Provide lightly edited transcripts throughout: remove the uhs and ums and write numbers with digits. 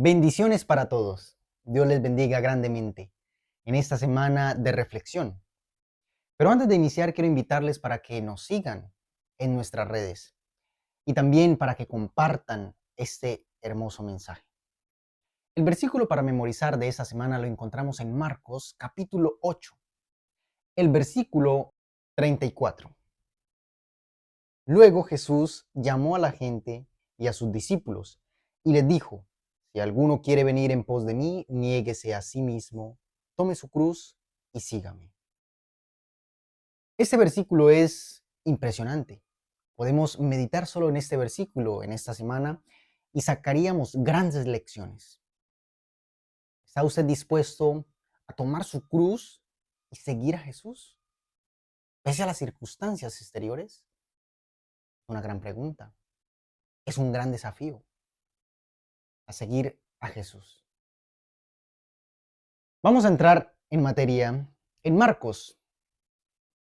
Bendiciones para todos. Dios les bendiga grandemente en esta semana de reflexión. Pero antes de iniciar, quiero invitarles para que nos sigan en nuestras redes y también para que compartan este hermoso mensaje. El versículo para memorizar de esta semana lo encontramos en Marcos capítulo 8, el versículo 34. Luego Jesús llamó a la gente y a sus discípulos y les dijo: si alguno quiere venir en pos de mí, niéguese a sí mismo, tome su cruz y sígame. Este versículo es impresionante. Podemos meditar solo en este versículo en esta semana y sacaríamos grandes lecciones. ¿Está usted dispuesto a tomar su cruz y seguir a Jesús, pese a las circunstancias exteriores? Una gran pregunta. Es un gran desafío a seguir a Jesús. Vamos a entrar en materia en Marcos,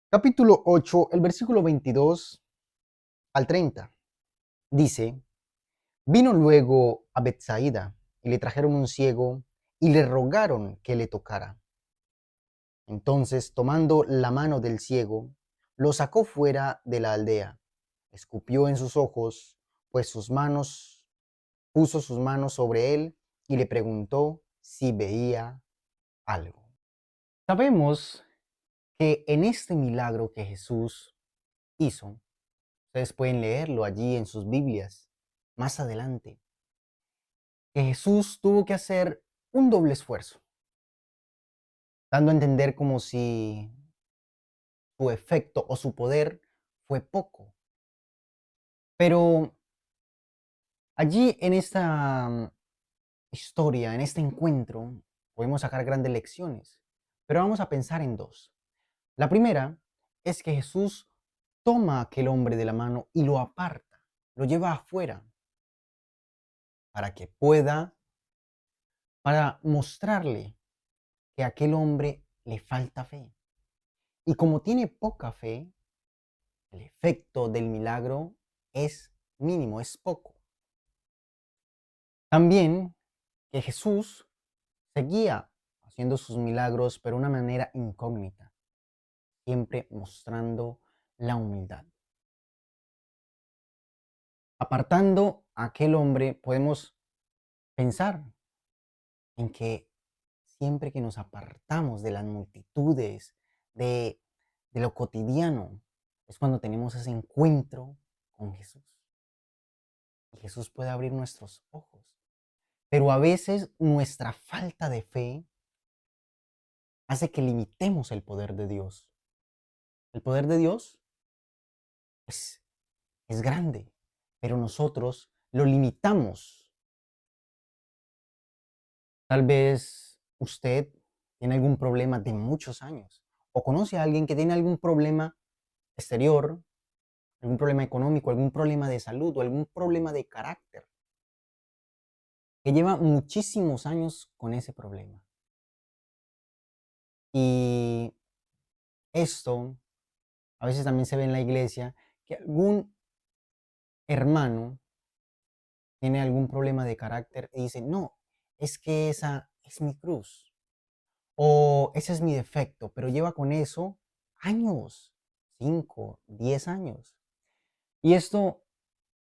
capítulo 8, el versículo 22 al 30. Dice: vino luego a Betsaida y le trajeron un ciego y le rogaron que le tocara. Entonces, tomando la mano del ciego, lo sacó fuera de la aldea, escupió en sus ojos, pues puso sus manos sobre él y le preguntó si veía algo. Sabemos que en este milagro que Jesús hizo, ustedes pueden leerlo allí en sus Biblias más adelante, que Jesús tuvo que hacer un doble esfuerzo, dando a entender como si su efecto o su poder fue poco. Pero allí en esta historia, en este encuentro, podemos sacar grandes lecciones, pero vamos a pensar en dos. La primera es que Jesús toma a aquel hombre de la mano y lo aparta, lo lleva afuera para que para mostrarle que a aquel hombre le falta fe. Y como tiene poca fe, el efecto del milagro es mínimo, es poco. También que Jesús seguía haciendo sus milagros, pero de una manera incógnita, siempre mostrando la humildad. Apartando a aquel hombre, podemos pensar en que siempre que nos apartamos de las multitudes, de, de lo cotidiano, es cuando tenemos ese encuentro con Jesús. Y Jesús puede abrir nuestros ojos. Pero a veces nuestra falta de fe hace que limitemos el poder de Dios. El poder de Dios es, es grande, pero nosotros lo limitamos. Tal vez usted tiene algún problema de muchos años o conoce a alguien que tiene algún problema exterior, algún problema económico, algún problema de salud o algún problema de carácter, que lleva muchísimos años con ese problema. Y esto a veces también se ve en la iglesia, que algún hermano tiene algún problema de carácter y dice: no, es que esa es mi cruz o ese es mi defecto, pero lleva con eso años, 5, 10 años. Y esto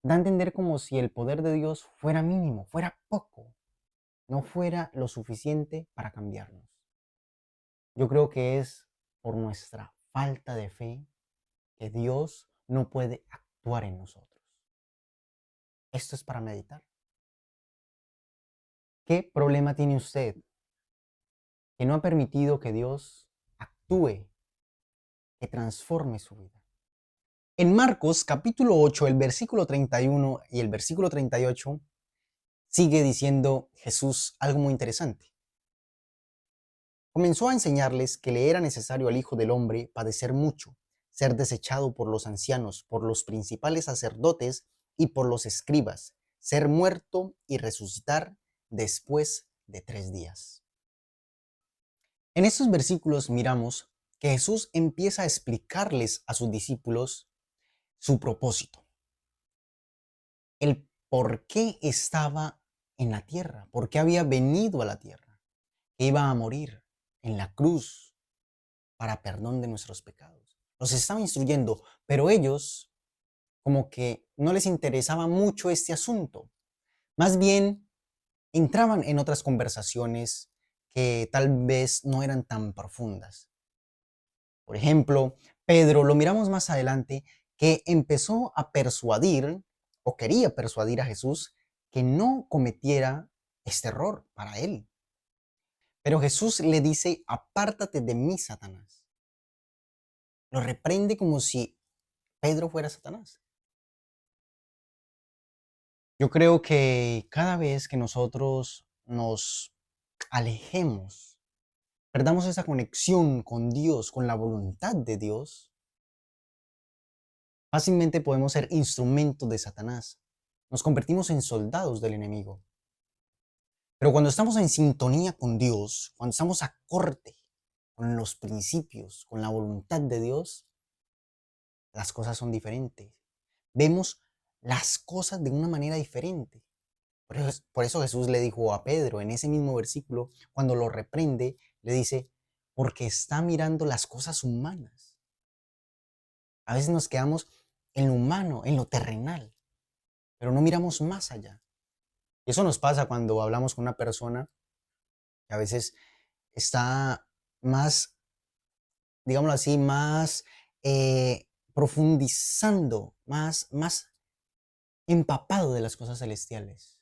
da a entender como si el poder de Dios fuera mínimo, fuera poco, no fuera lo suficiente para cambiarnos. Yo creo que es por nuestra falta de fe que Dios no puede actuar en nosotros. Esto es para meditar. ¿Qué problema tiene usted que no ha permitido que Dios actúe, que transforme su vida? En Marcos capítulo 8, el versículo 31 y el versículo 38, sigue diciendo Jesús algo muy interesante. Comenzó a enseñarles que le era necesario al Hijo del Hombre padecer mucho, ser desechado por los ancianos, por los principales sacerdotes y por los escribas, ser muerto y resucitar después de 3 días. En estos versículos miramos que Jesús empieza a explicarles a sus discípulos su propósito, el por qué estaba en la tierra, por qué había venido a la tierra, que iba a morir en la cruz para perdón de nuestros pecados. Los estaba instruyendo, pero ellos como que no les interesaba mucho este asunto. Más bien entraban en otras conversaciones que tal vez no eran tan profundas. Por ejemplo, Pedro, lo miramos más adelante, que empezó a persuadir o quería persuadir a Jesús que no cometiera este error para él. Pero Jesús le dice, apártate de mí, Satanás. Lo reprende como si Pedro fuera Satanás. Yo creo que cada vez que nosotros nos alejemos, perdamos esa conexión con Dios, con la voluntad de Dios, fácilmente podemos ser instrumentos de Satanás. Nos convertimos en soldados del enemigo. Pero cuando estamos en sintonía con Dios, cuando estamos acorde con los principios, con la voluntad de Dios, las cosas son diferentes. Vemos las cosas de una manera diferente. Por eso Jesús le dijo a Pedro en ese mismo versículo, cuando lo reprende, le dice, porque está mirando las cosas humanas. A veces nos quedamos en lo humano, en lo terrenal, pero no miramos más allá. Y eso nos pasa cuando hablamos con una persona que a veces está más, digámoslo así, más profundizando, más empapado de las cosas celestiales.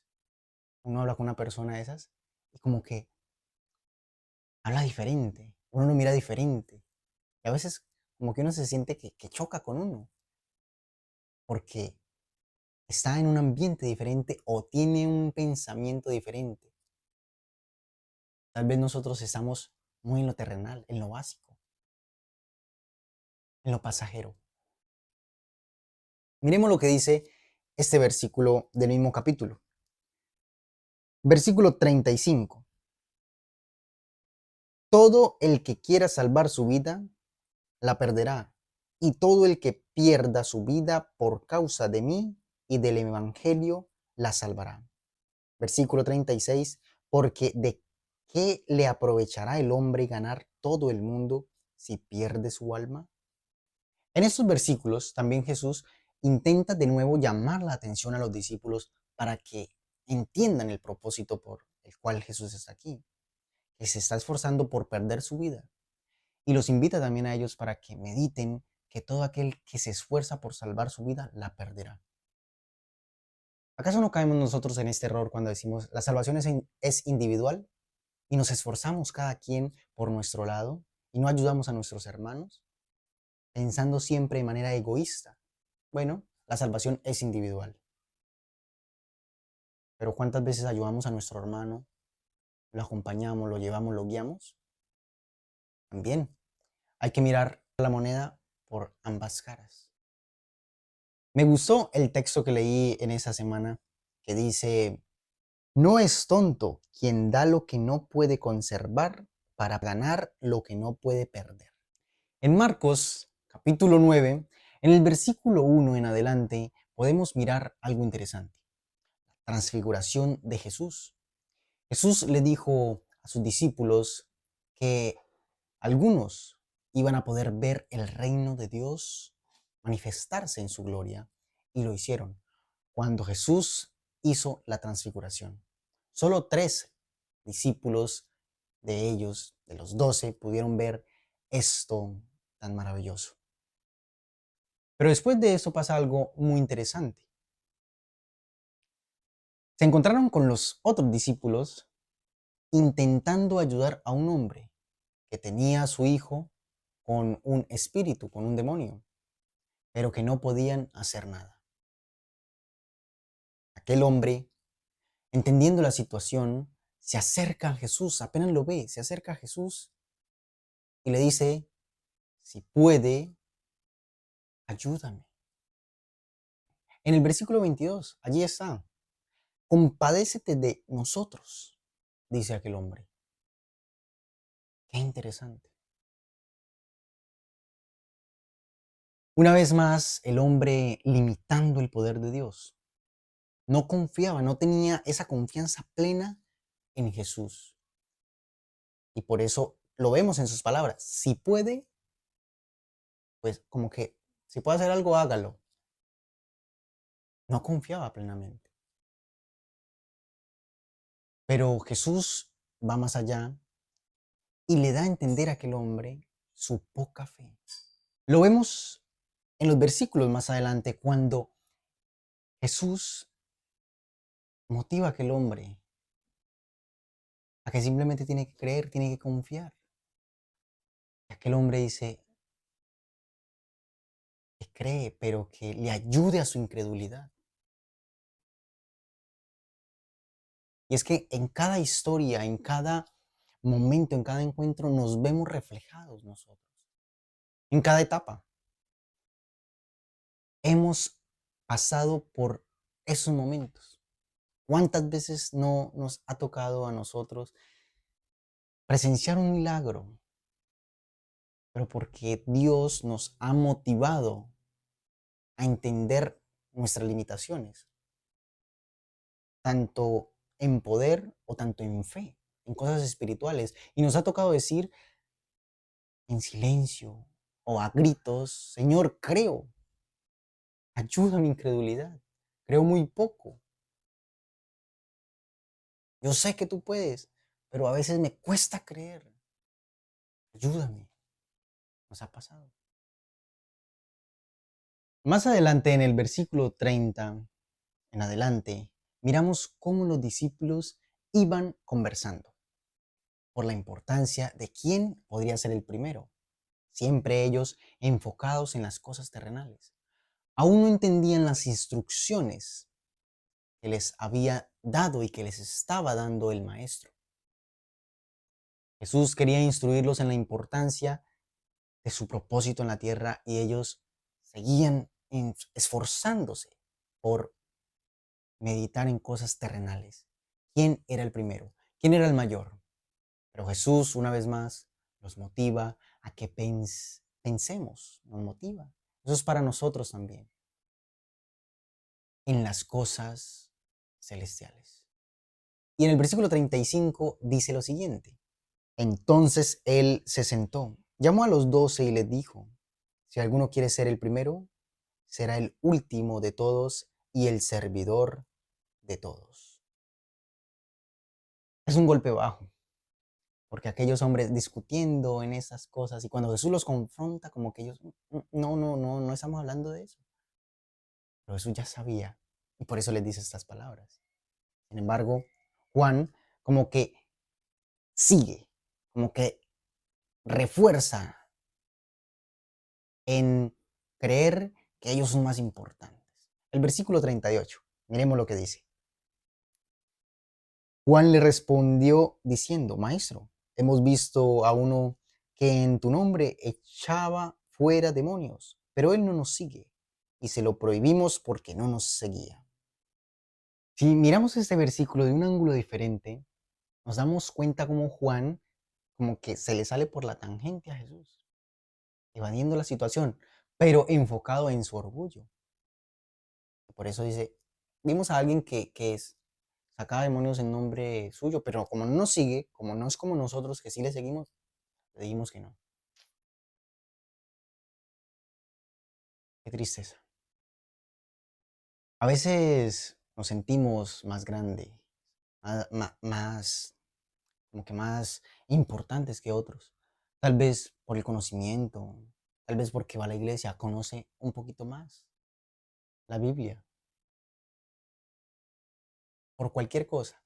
Uno habla con una persona de esas y como que habla diferente, uno lo mira diferente. Y a veces como que uno se siente que choca con uno, porque está en un ambiente diferente o tiene un pensamiento diferente. Tal vez nosotros estamos muy en lo terrenal, en lo básico, en lo pasajero. Miremos lo que dice este versículo del mismo capítulo. Versículo 35. Todo el que quiera salvar su vida, la perderá. Y todo el que pierda su vida por causa de mí y del evangelio, la salvará. Versículo 36. Porque de qué le aprovechará el hombre ganar todo el mundo si pierde su alma. En estos versículos también Jesús intenta de nuevo llamar la atención a los discípulos para que entiendan el propósito por el cual Jesús está aquí, que se está esforzando por perder su vida. Y los invita también a ellos para que mediten que todo aquel que se esfuerza por salvar su vida la perderá. ¿Acaso no caemos nosotros en este error cuando decimos la salvación es individual y nos esforzamos cada quien por nuestro lado y no ayudamos a nuestros hermanos, pensando siempre de manera egoísta? Bueno, la salvación es individual. Pero ¿cuántas veces ayudamos a nuestro hermano, lo acompañamos, lo llevamos, lo guiamos? También hay que mirar la moneda por ambas caras. Me gustó el texto que leí en esa semana que dice, no es tonto quien da lo que no puede conservar para ganar lo que no puede perder. En Marcos, capítulo 9, en el versículo 1 en adelante, podemos mirar algo interesante. La transfiguración de Jesús. Jesús le dijo a sus discípulos que algunos iban a poder ver el reino de Dios manifestarse en su gloria, y lo hicieron cuando Jesús hizo la transfiguración. Solo 3 discípulos de ellos, de los 12, pudieron ver esto tan maravilloso. Pero después de eso pasa algo muy interesante. Se encontraron con los otros discípulos intentando ayudar a un hombre que tenía a su hijo con un espíritu, con un demonio, pero que no podían hacer nada. Aquel hombre, entendiendo la situación, se acerca a Jesús, apenas lo ve, se acerca a Jesús y le dice, si puede, ayúdame. En el versículo 22, allí está, compadécete de nosotros, dice aquel hombre. Qué interesante. Una vez más, el hombre limitando el poder de Dios. No confiaba, no tenía esa confianza plena en Jesús. Y por eso lo vemos en sus palabras. Si puede, pues como que si puede hacer algo, hágalo. No confiaba plenamente. Pero Jesús va más allá y le da a entender a aquel hombre su poca fe. Lo vemos en los versículos más adelante cuando Jesús motiva a aquel hombre a que simplemente tiene que creer, tiene que confiar. Y aquel hombre dice que cree, pero que le ayude a su incredulidad. Y es que en cada historia, en cada momento, en cada encuentro, nos vemos reflejados nosotros. En cada etapa. Hemos pasado por esos momentos. ¿Cuántas veces no nos ha tocado a nosotros presenciar un milagro? Pero porque Dios nos ha motivado a entender nuestras limitaciones, tanto en poder o tanto en fe, en cosas espirituales. Y nos ha tocado decir en silencio o a gritos, Señor, creo, ayuda a mi incredulidad, creo muy poco. Yo sé que tú puedes, pero a veces me cuesta creer. Ayúdame. Nos ha pasado. Más adelante, en el versículo 30, en adelante, miramos cómo los discípulos iban conversando por la importancia de quién podría ser el primero. Siempre ellos enfocados en las cosas terrenales. Aún no entendían las instrucciones que les había dado y que les estaba dando el Maestro. Jesús quería instruirlos en la importancia de su propósito en la tierra y ellos seguían esforzándose por meditar en cosas terrenales. ¿Quién era el primero? ¿Quién era el mayor? Pero Jesús, una vez más, los motiva a que pensemos, nos motiva. Eso es para nosotros también, en las cosas celestiales. Y en el versículo 35 dice lo siguiente. Entonces él se sentó, llamó a los 12 y les dijo, si alguno quiere ser el primero, será el último de todos y el servidor de todos. Es un golpe bajo, porque aquellos hombres discutiendo en esas cosas y cuando Jesús los confronta, como que ellos, no estamos hablando de eso. Pero Jesús ya sabía y por eso les dice estas palabras. Sin embargo, Juan como que sigue, como que refuerza en creer que ellos son más importantes. El versículo 38, miremos lo que dice. Juan le respondió diciendo, Maestro, hemos visto a uno que en tu nombre echaba fuera demonios, pero él no nos sigue y se lo prohibimos porque no nos seguía. Si miramos este versículo de un ángulo diferente, nos damos cuenta como Juan como que se le sale por la tangente a Jesús, evadiendo la situación, pero enfocado en su orgullo. Por eso dice, vimos a alguien que sacaba demonios en nombre suyo, pero como no nos sigue, como no es como nosotros que sí le seguimos, le dijimos que no. Qué tristeza. A veces nos sentimos más grandes, más, como que más importantes que otros. Tal vez por el conocimiento, tal vez porque va a la iglesia, conoce un poquito más la Biblia, por cualquier cosa.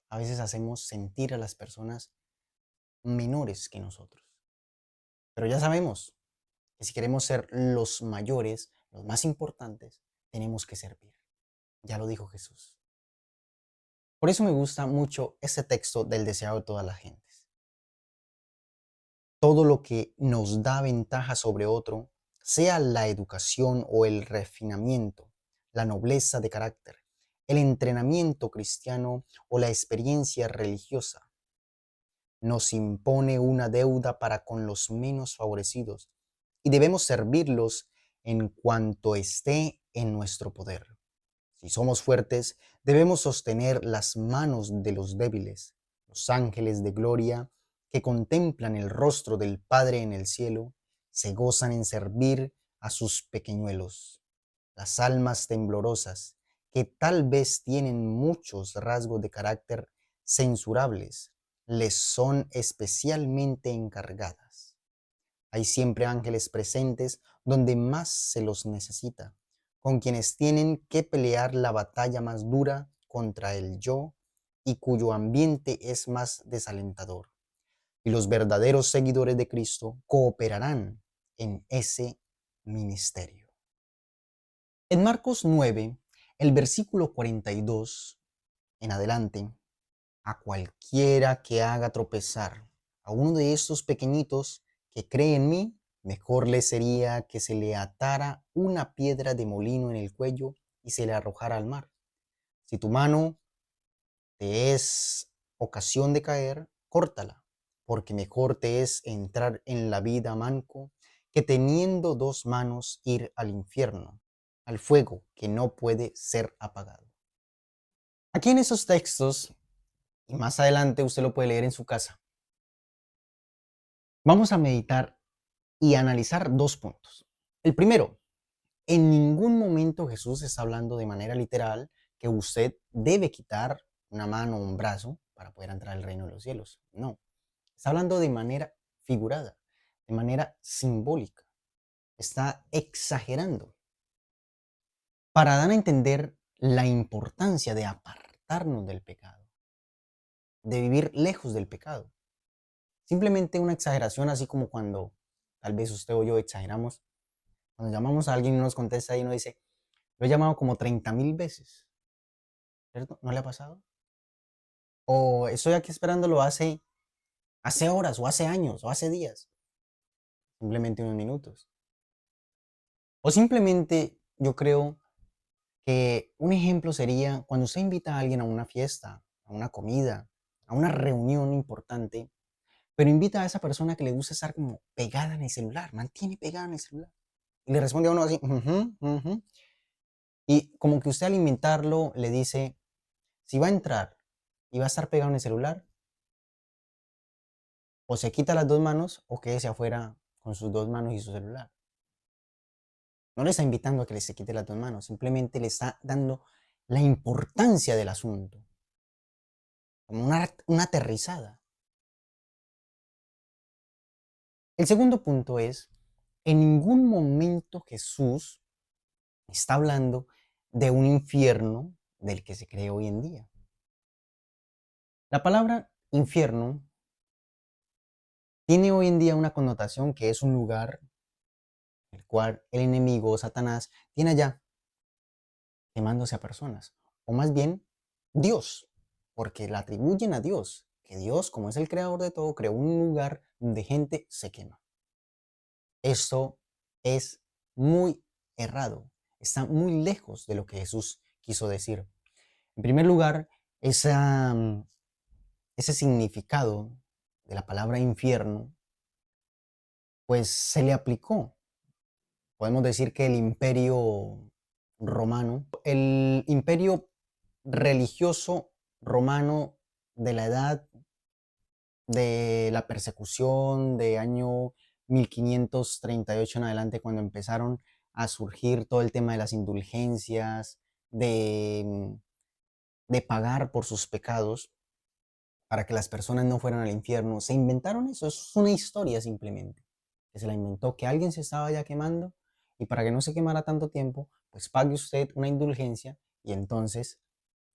A veces hacemos sentir a las personas menores que nosotros. Pero ya sabemos que si queremos ser los mayores, los más importantes, tenemos que servir. Ya lo dijo Jesús. Por eso me gusta mucho ese texto del deseado de todas las gentes. Todo lo que nos da ventaja sobre otro, sea la educación o el refinamiento, la nobleza de carácter, el entrenamiento cristiano o la experiencia religiosa, nos impone una deuda para con los menos favorecidos y debemos servirlos en cuanto esté en nuestro poder. Si somos fuertes, debemos sostener las manos de los débiles. Los ángeles de gloria que contemplan el rostro del Padre en el cielo se gozan en servir a sus pequeñuelos. Las almas temblorosas, que tal vez tienen muchos rasgos de carácter censurables, les son especialmente encargadas. Hay siempre ángeles presentes donde más se los necesita, con quienes tienen que pelear la batalla más dura contra el yo y cuyo ambiente es más desalentador. Y los verdaderos seguidores de Cristo cooperarán en ese ministerio. En Marcos 9, el versículo 42 en adelante, a cualquiera que haga tropezar a uno de estos pequeñitos que cree en mí, mejor le sería que se le atara una piedra de molino en el cuello y se le arrojara al mar. Si tu mano te es ocasión de caer, córtala, porque mejor te es entrar en la vida manco que teniendo dos manos ir al infierno, al fuego que no puede ser apagado. Aquí en esos textos, y más adelante usted lo puede leer en su casa, vamos a meditar y analizar dos puntos. El primero, en ningún momento Jesús está hablando de manera literal que usted debe quitar una mano o un brazo para poder entrar al reino de los cielos. No, está hablando de manera figurada, de manera simbólica. Está exagerando para dar a entender la importancia de apartarnos del pecado, de vivir lejos del pecado. Simplemente una exageración, así como cuando tal vez usted o yo exageramos. Cuando llamamos a alguien y nos contesta y nos dice, lo he llamado como 30,000 veces, ¿cierto? ¿No le ha pasado? O estoy aquí esperándolo hace horas, o hace años, o hace días. Simplemente unos minutos. O simplemente yo creo que un ejemplo sería cuando usted invita a alguien a una fiesta, a una comida, a una reunión importante, pero invita a esa persona que le gusta estar como pegada en el celular, mantiene pegada en el celular. Y le responde a uno así, y como que usted al invitarlo le dice, si va a entrar y va a estar pegado en el celular, o se quita las dos manos o quédese afuera con sus dos manos y su celular. No le está invitando a que le se quite las dos manos, simplemente le está dando la importancia del asunto, como una aterrizada. El segundo punto es, en ningún momento Jesús está hablando de un infierno del que se cree hoy en día. La palabra infierno tiene hoy en día una connotación que es un lugar el cual el enemigo, Satanás, tiene allá quemándose a personas. O más bien, Dios, porque la atribuyen a Dios, que Dios, como es el creador de todo, creó un lugar donde gente se quema. Esto es muy errado, está muy lejos de lo que Jesús quiso decir. En primer lugar, ese significado de la palabra infierno, pues se le aplicó. Podemos decir que el imperio romano, el imperio religioso romano de la edad de la persecución de año 1538 en adelante, cuando empezaron a surgir todo el tema de las indulgencias, de pagar por sus pecados para que las personas no fueran al infierno. Se inventaron eso, es una historia simplemente, que se la inventó, que alguien se estaba ya quemando y para que no se quemara tanto tiempo, pues pague usted una indulgencia y entonces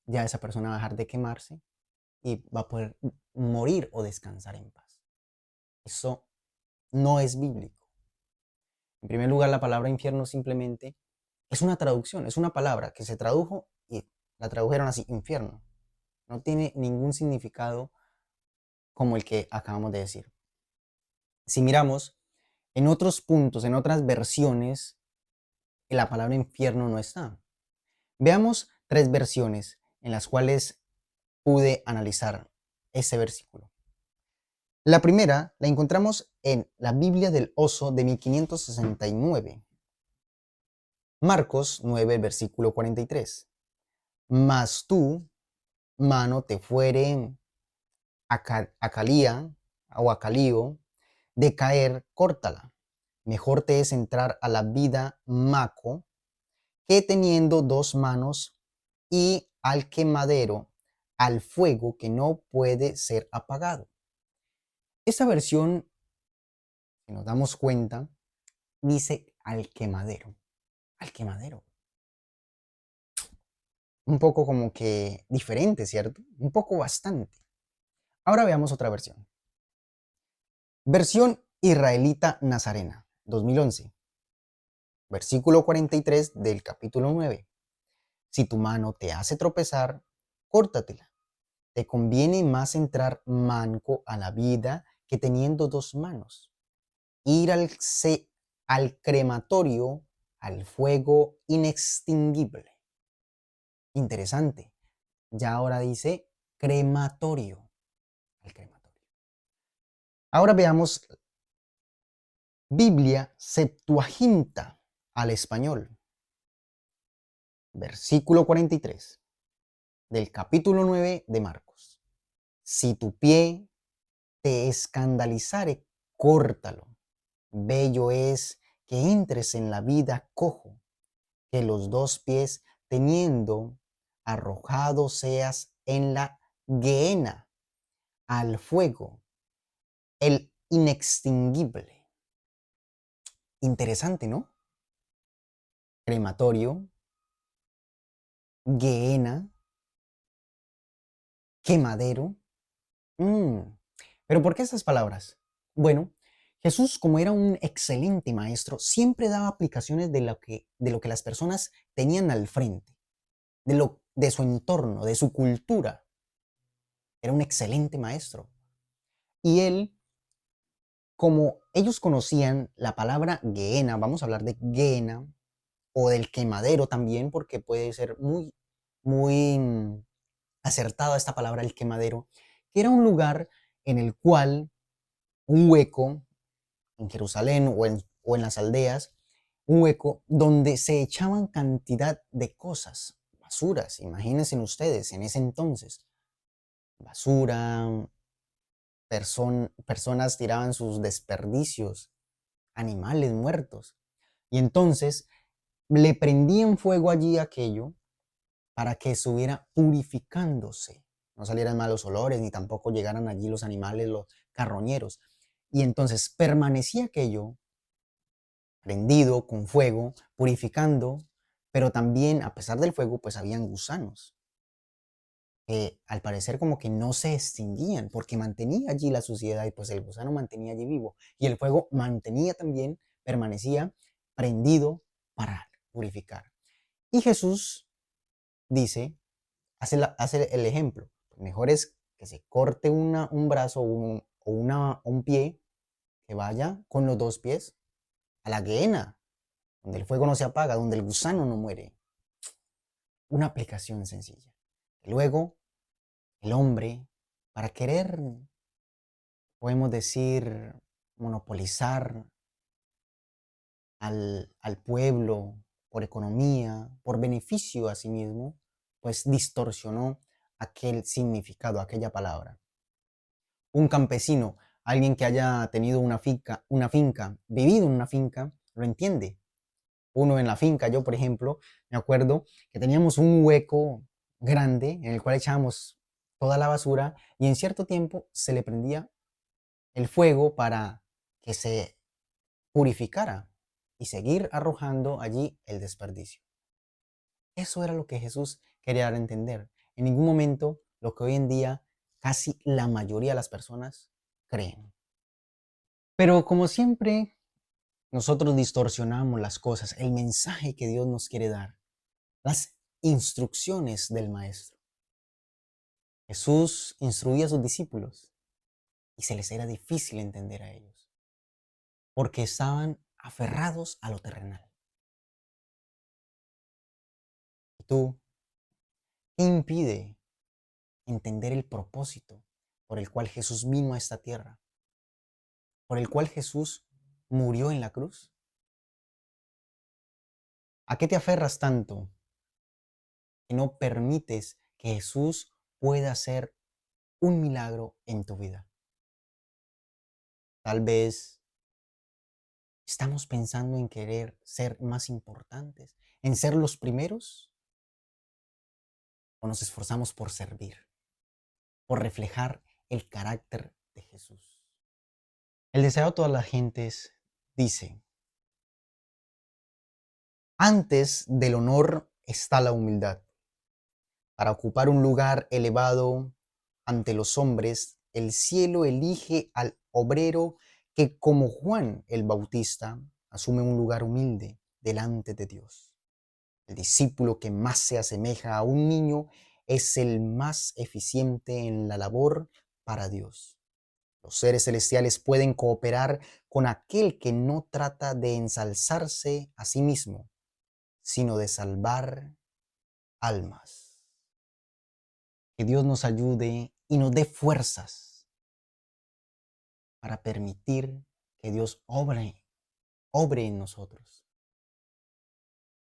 ya esa persona va a dejar de quemarse y va a poder morir o descansar en paz. Eso no es bíblico. En primer lugar, la palabra infierno simplemente es una traducción, es una palabra que se tradujo y la tradujeron así, infierno. No tiene ningún significado como el que acabamos de decir. Si miramos en otros puntos, en otras versiones, la palabra infierno no está. Veamos tres versiones en las cuales pude analizar ese versículo. La primera la encontramos en la Biblia del Oso de 1569. Marcos 9, versículo 43. Mas tú, mano, te fuere a Calía o a Calío de caer, córtala. Mejor te es entrar a la vida maco que teniendo dos manos y al quemadero, al fuego que no puede ser apagado. Esta versión, si nos damos cuenta, dice al quemadero. Al quemadero. Un poco como que diferente, ¿cierto? Un poco bastante. Ahora veamos otra versión. Versión israelita nazarena, 2011. Versículo 43 del capítulo 9. Si tu mano te hace tropezar, córtatela. Te conviene más entrar manco a la vida que teniendo dos manos. Ir al crematorio, al fuego inextinguible. Interesante. Ya ahora dice crematorio. Al crematorio. Ahora veamos Biblia Septuaginta al español. Versículo 43 del capítulo 9 de Marcos. Si tu pie te escandalizare, córtalo. Bello es que entres en la vida cojo, que los dos pies teniendo arrojado seas en la gehenna, al fuego, el inextinguible. Interesante, ¿no? Crematorio, gehenna, quemadero. Pero ¿por qué esas palabras? Bueno, Jesús, como era un excelente maestro, siempre daba aplicaciones de lo que las personas tenían al frente, de su entorno, de su cultura. Era un excelente maestro. Y él, como ellos conocían la palabra Gehenna, vamos a hablar de Gehenna o del quemadero también, porque puede ser muy acertada esta palabra, el quemadero, que era un lugar en el cual un hueco en Jerusalén o en las aldeas, un hueco donde se echaban cantidad de cosas, basuras, imagínense ustedes en ese entonces, basura, personas tiraban sus desperdicios, animales muertos, y entonces le prendían fuego allí aquello para que estuviera purificándose, no salieran malos olores, ni tampoco llegaran allí los animales, los carroñeros, y entonces permanecía aquello prendido con fuego, purificando, pero también a pesar del fuego, pues habían gusanos que al parecer como que no se extinguían porque mantenía allí la suciedad y pues el gusano mantenía allí vivo y el fuego mantenía también, permanecía prendido para purificar. Y Jesús dice, hace el ejemplo, mejor es que se corte un brazo o un pie, que vaya con los dos pies a la gehenna, donde el fuego no se apaga, donde el gusano no muere. Una aplicación sencilla. Luego, el hombre, para querer, podemos decir, monopolizar al pueblo por economía, por beneficio a sí mismo, pues distorsionó aquel significado, aquella palabra. Un campesino, alguien que haya tenido una finca, vivido en una finca, lo entiende. Uno en la finca, yo por ejemplo, me acuerdo que teníamos un hueco grande en el cual echábamos toda la basura y en cierto tiempo se le prendía el fuego para que se purificara y seguir arrojando allí el desperdicio. Eso era lo que Jesús quería dar a entender. En ningún momento lo que hoy en día casi la mayoría de las personas creen. Pero como siempre, nosotros distorsionamos las cosas, el mensaje que Dios nos quiere dar, las instrucciones del Maestro. Jesús instruía a sus discípulos y se les era difícil entender a ellos, porque estaban aferrados a lo terrenal. ¿Y tú qué impide entender el propósito por el cual Jesús vino a esta tierra, por el cual Jesús murió en la cruz? ¿A qué te aferras tanto? que no permites que Jesús pueda hacer un milagro en tu vida? Tal vez estamos pensando en querer ser más importantes, en ser los primeros, o nos esforzamos por servir, por reflejar el carácter de Jesús. El deseo de todas las gentes dice: antes del honor está la humildad. Para ocupar un lugar elevado ante los hombres, el cielo elige al obrero que, como Juan el Bautista, asume un lugar humilde delante de Dios. El discípulo que más se asemeja a un niño es el más eficiente en la labor para Dios. Los seres celestiales pueden cooperar con aquel que no trata de ensalzarse a sí mismo, sino de salvar almas. Que Dios nos ayude y nos dé fuerzas para permitir que Dios obre en nosotros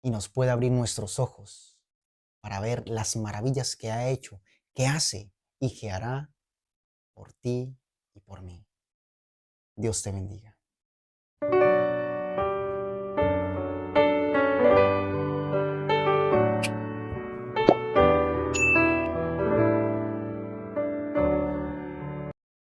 y nos pueda abrir nuestros ojos para ver las maravillas que ha hecho, que hace y que hará por ti y por mí. Dios te bendiga.